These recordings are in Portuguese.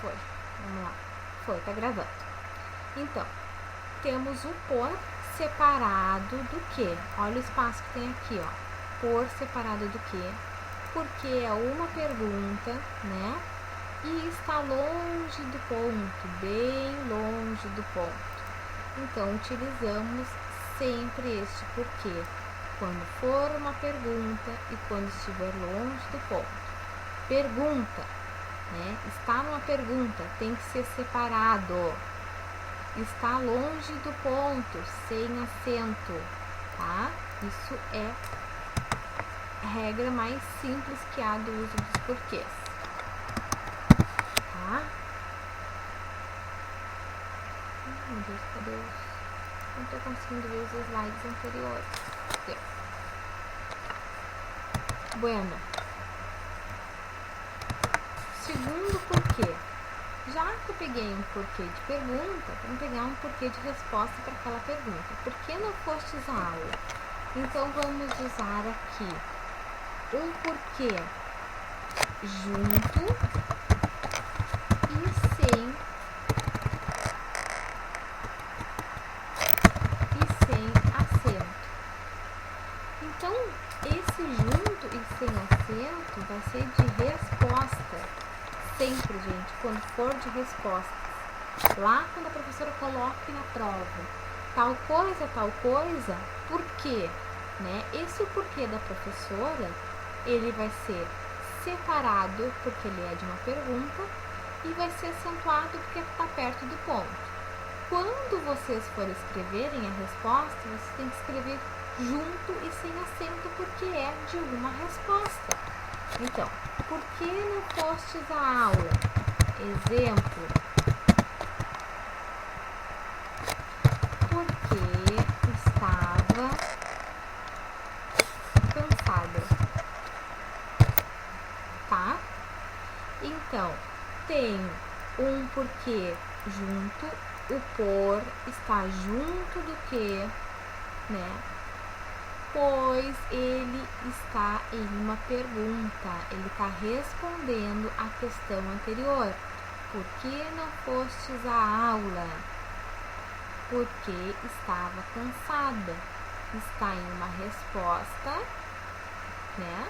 Foi. Vamos lá. Foi, tá gravando. Então, temos o por separado do que? Olha o espaço que tem aqui, ó. Por separado do que? Porque é uma pergunta, né? E está longe do ponto, bem longe do ponto. Então, utilizamos sempre este porquê quando for uma pergunta e quando estiver longe do ponto. Pergunta, né? Está numa pergunta, tem que ser separado. Está longe do ponto, sem acento, tá? Isso é regra mais simples que há do uso dos porquês, tá? Meu Deus, cadê os... Não tô conseguindo ver os slides anteriores. Deu. Bueno. Segundo porquê. Já que eu peguei um porquê de pergunta, vamos pegar um porquê de resposta para aquela pergunta. Por que não fostes à aula? Então, vamos usar aqui um porquê junto e sem acento. Então, esse junto e sem acento vai ser de resposta. Sempre, gente, quando for de respostas. Lá quando a professora coloque na prova tal coisa, por quê? Né? Esse porquê da professora, ele vai ser separado porque ele é de uma pergunta e vai ser acentuado porque está perto do ponto. Quando vocês forem escreverem a resposta, vocês têm que escrever junto e sem acento porque é de uma resposta. Então, por que não fostes à aula? Exemplo. Porque estava cansada. Tá? Então, tem um porquê junto, o por está junto do que, né? Pois ele está em uma pergunta, ele está respondendo a questão anterior. Por que não fostes à aula? Porque estava cansada. Está em uma resposta, né?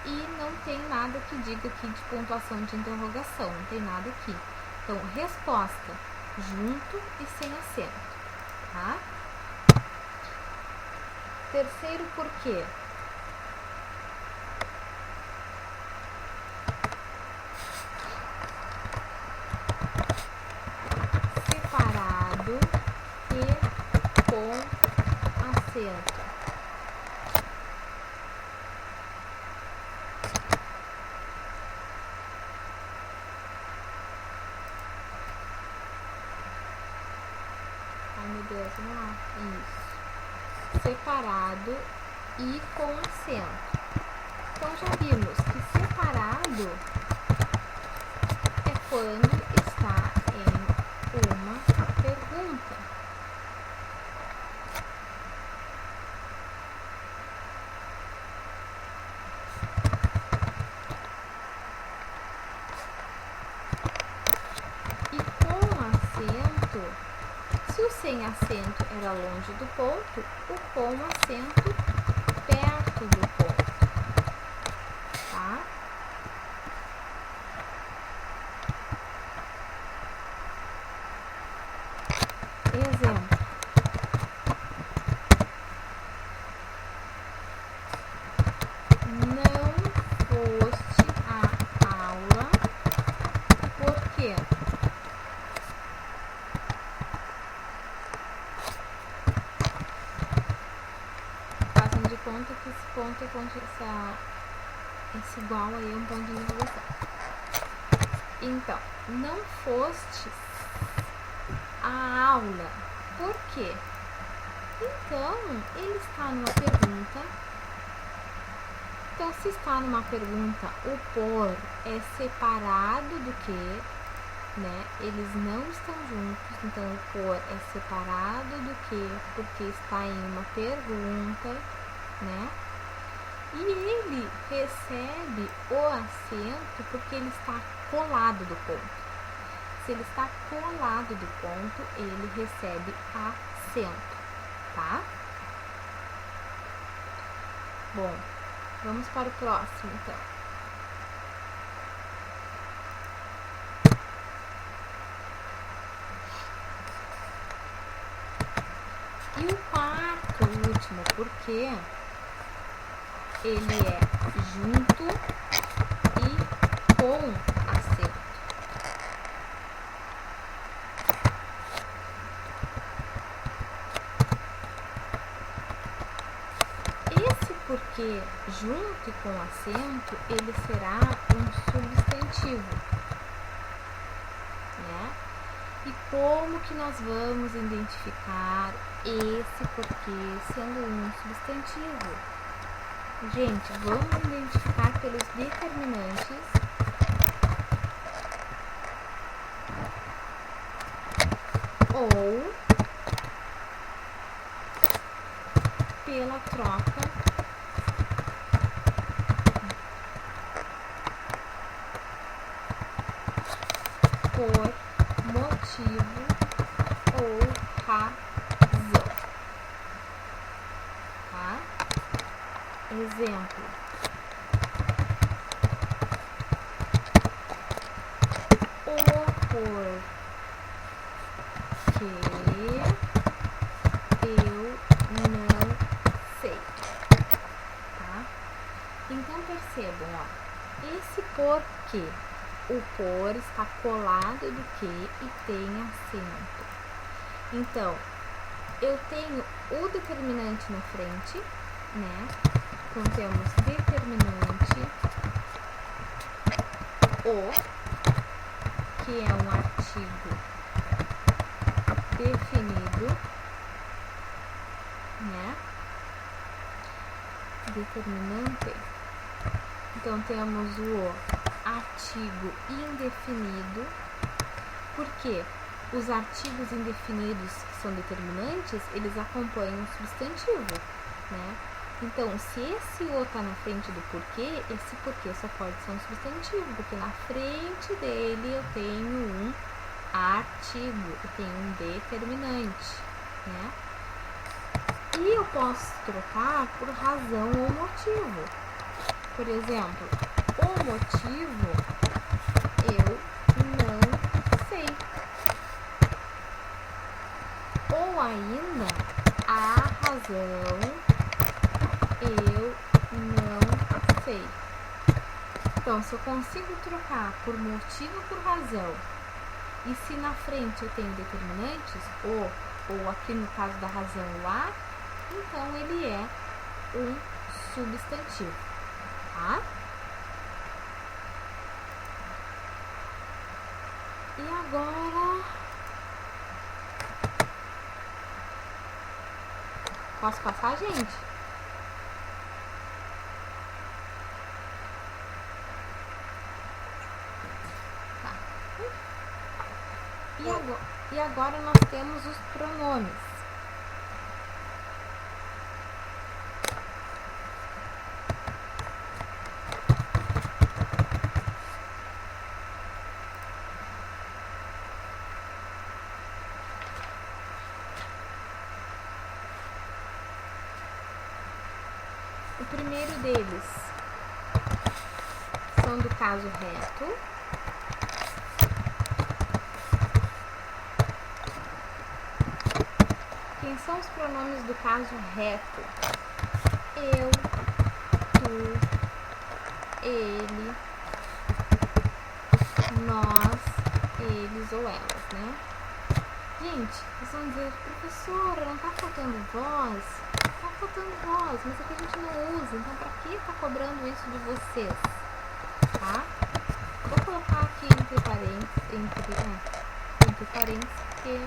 E não tem nada que diga aqui de pontuação de interrogação, não tem nada aqui. Então, resposta junto e sem acento, tá? Terceiro porquê. Separado e com acento. Ai, meu Deus, vamos lá. Isso. Separado e com acento. Então, já vimos que separado é quando está em uma pergunta. E com acento, se o sem acento era longe do ponto, o com acento perto do ponto, tá? Exemplo. Não foste à aula por quê? Façam de conta que esse ponto esse igual aí é um ponto de interrogação. Então, não foste à aula. Por quê? Então, ele está numa pergunta. Então, se está numa pergunta, o por é separado do que, né? Eles não estão juntos, então o por é separado do que, porque está em uma pergunta, né? E ele recebe o acento porque ele está colado do ponto. se ele está colado do ponto, ele recebe acento, tá? Bom, vamos para o próximo, então. E o quarto, último, porque ele é junto e com acento. Esse porque junto e com acento, ele será um substantivo, né? E como que nós vamos identificar esse porquê sendo um substantivo? Gente, vamos identificar pelos determinantes ou pela troca por motivo ou razão, tá? Exemplo: o porquê eu não sei, tá? Então percebam, ó, esse porquê, o por está colado do que e tem acento. Então, eu tenho o determinante na frente, né? Então, temos determinante o, que é um artigo definido, né? Determinante. Então, temos o artigo indefinido, porque os artigos indefinidos que são determinantes, eles acompanham o substantivo, né? Então, se esse o está na frente do porquê, esse porquê só pode ser um substantivo, porque na frente dele eu tenho um artigo, eu tenho um determinante, né? E eu posso trocar por razão ou motivo. Por exemplo, o motivo eu não sei. Ou ainda, a razão eu não sei. Então, se eu consigo trocar por motivo por razão, e se na frente eu tenho determinantes, ou aqui no caso da razão o a, então ele é um substantivo, tá? E agora, posso passar, gente? Tá. E agora nós temos os pronomes. O primeiro deles são do caso reto. Quem são os pronomes do caso reto? Eu, tu, ele, nós, eles ou elas, né? Gente, vocês vão dizer, professora, não tá faltando voz? Tá faltando voz, mas aqui a gente não usa, então pra que tá cobrando isso de vocês? Tá? Vou colocar aqui entre parênteses, porque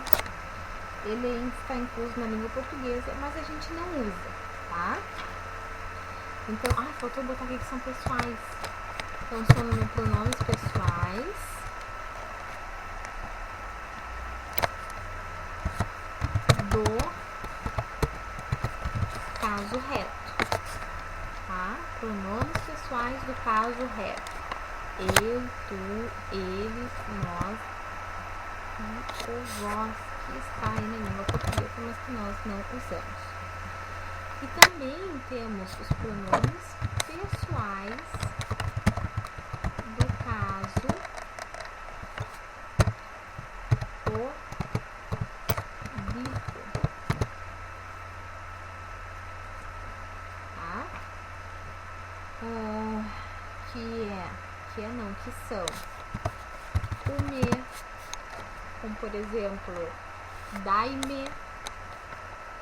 ele está incluso na língua portuguesa, mas a gente não usa, tá? Então, faltou botar aqui que são pessoais. Então, são pronomes pessoais. Do caso reto, tá? Pronomes pessoais do caso reto. Eu, tu, eles, nós, o vós que está aí na língua portuguesa, mas que nós não usamos. E também temos os pronomes pessoais do caso oblíquo, tá? Que são o me, como por exemplo, dai-me,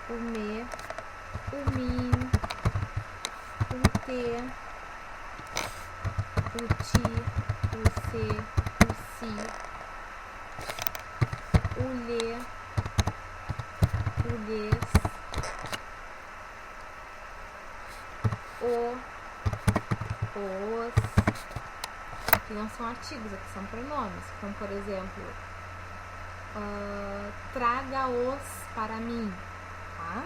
o me, o mim, o te, o ti, o se, o si, o lhe, o lhes, os. Aqui não são artigos, aqui são pronomes, como por exemplo, traga-os para mim, tá?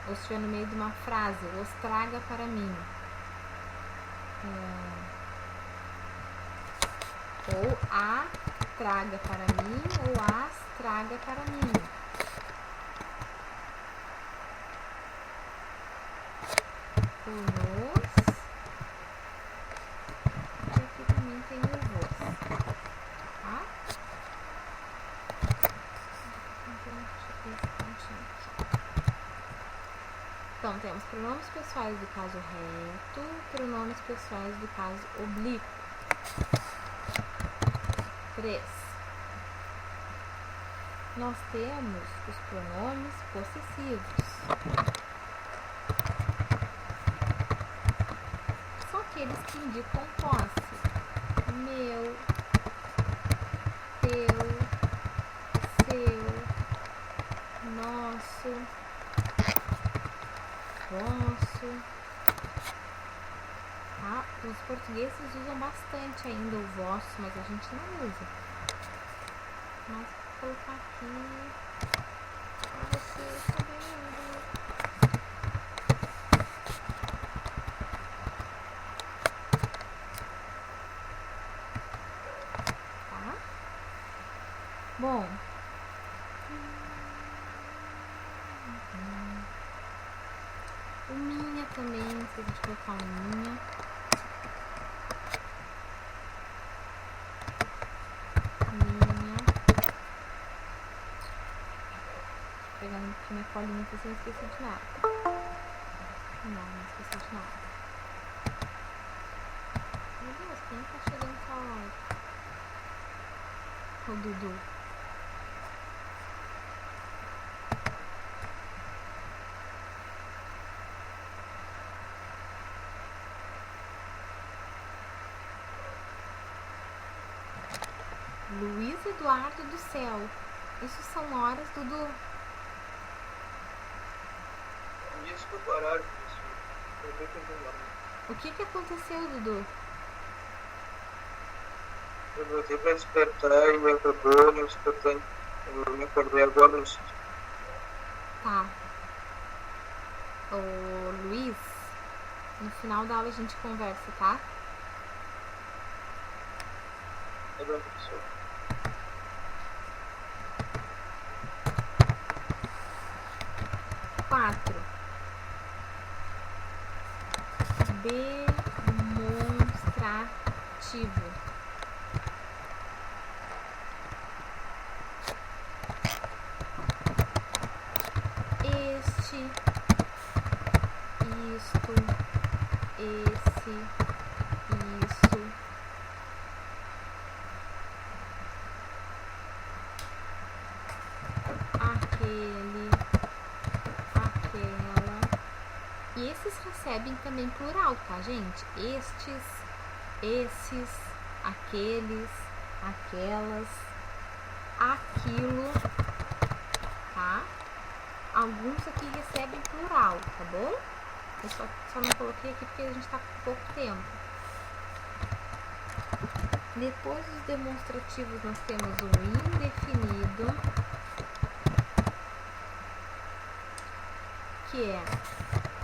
Ou se estiver no meio de uma frase, os traga para mim. Ou a traga para mim, ou as traga para mim. O nos. E aqui também tem o vos. Tá? Então, temos pronomes pessoais do caso reto, pronomes pessoais do caso oblíquo. 3. Nós temos os pronomes possessivos. São aqueles que indicam posse. Meu, teu, seu, nosso, vosso. Tá? Os portugueses usam bastante ainda o vosso, mas a gente não usa. Mas vou colocar aqui para vocês saberem. Tá? Bom. O minha também, se a gente colocar o minha. Pegando aqui minha colinha pra você não esquecer de nada. Não esqueci de nada. Meu Deus, quem tá chegando essa hora? O Dudu. Luiz Eduardo do céu. Isso são horas, Dudu? Isso do horário, O que aconteceu, Dudu? eu voltei pra despertar e me acabou não despertando. Eu me acordei agora no sítio. Tá. Ô, Luiz, no final da aula a gente conversa, tá? Tá bom, professor. Demonstrativo. Este, isto, esse, isso. Aquele, aquela. E esses recebem também plural, tá, gente? Estes, esses, aqueles, aquelas, aquilo, tá? Alguns aqui recebem plural, tá bom? Eu só não coloquei aqui porque a gente tá com pouco tempo. Depois dos demonstrativos nós temos o indefinido, que é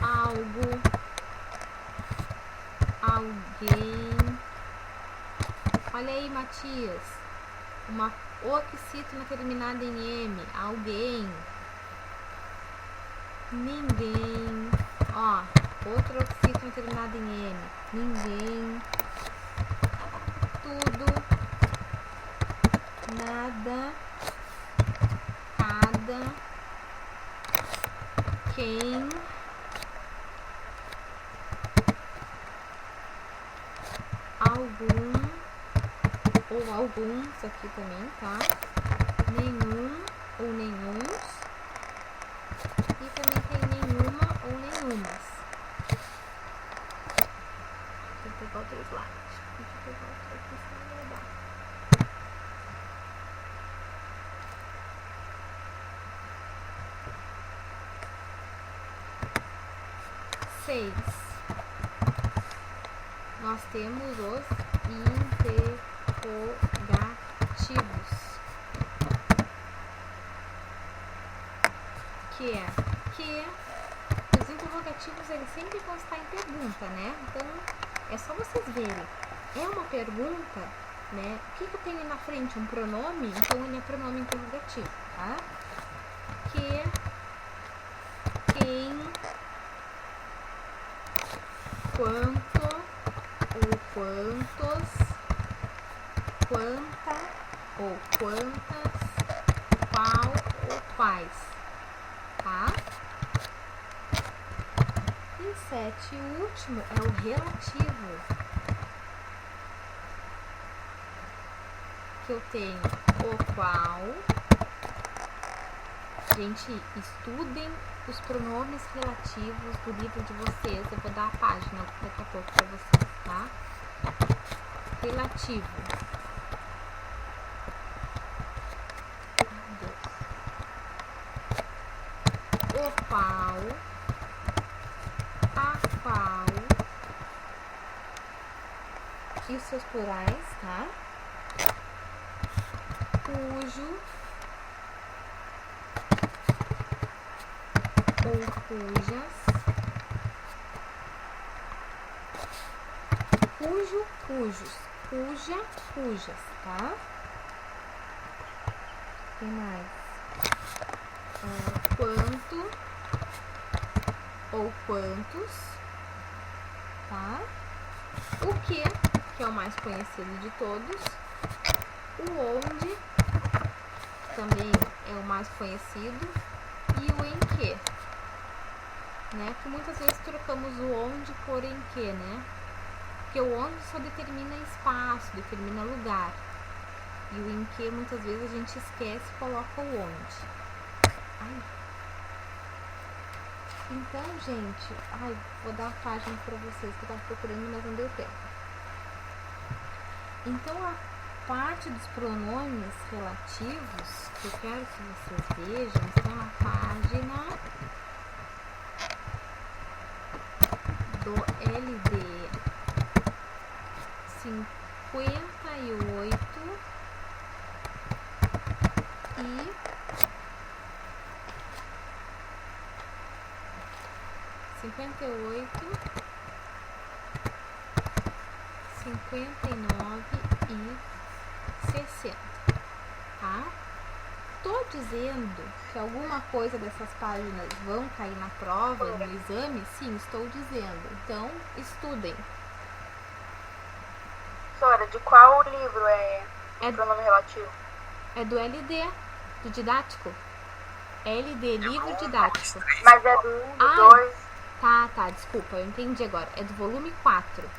algo, alguém. Olha aí, Matias. uma oxítona terminada em M. Alguém. Ninguém. Ó, outra oxítona terminada em M. Ninguém. Tudo. Nada. Cada. Quem. Algum. Ou alguns aqui também, tá? Nenhum ou nenhuns. E também tem nenhuma ou nenhumas. Deixa eu pegar outro slide. Deixa eu pegar outro aqui, senão não vai dar. Seis. Nós temos os interrogativos, que os interrogativos eles sempre vão estar em pergunta, né? Então é só vocês verem. É uma pergunta, né? O que eu tenho na frente? Um pronome? Então ele é pronome interrogativo, tá? Que, quem, quanto ou quantos, quanta ou quantas, qual ou quais, tá? E 7, o último é o relativo, que eu tenho o qual. Gente, estudem os pronomes relativos do livro de vocês. Eu vou dar a página daqui a pouco para vocês, tá? Relativo. O qual, a qual e os seus plurais, tá? Cujo ou cujas, cujo, cujos, cuja, cujas, tá? Tem mais quanto ou quantos, tá? O que é o mais conhecido de todos, o onde também é o mais conhecido e o em que, né? Que muitas vezes trocamos o onde por em que, né? Porque o onde só determina espaço, determina lugar. E o em que muitas vezes a gente esquece e coloca o onde. Ai. Então, gente, vou dar a página para vocês que eu tava procurando, mas não deu tempo. Então, a parte dos pronomes relativos que eu quero que vocês vejam está na página do LD 58 e 58, 59 e 60, tá? Tô dizendo que alguma coisa dessas páginas vão cair na prova, no exame? Sim, estou dizendo. Então, estudem. Professora, de qual livro é o pronome relativo? É do LD, do didático. LD, livro didático. Mas é do 1, do 2... Tá, desculpa, eu entendi agora. É do volume 4.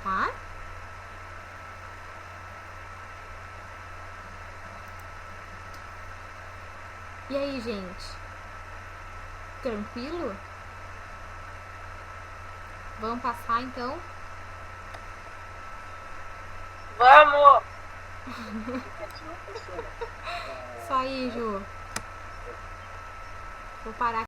Tá? E aí, gente? Tranquilo? Vamos passar, então? Vamos! Só aí, Ju. Vou parar.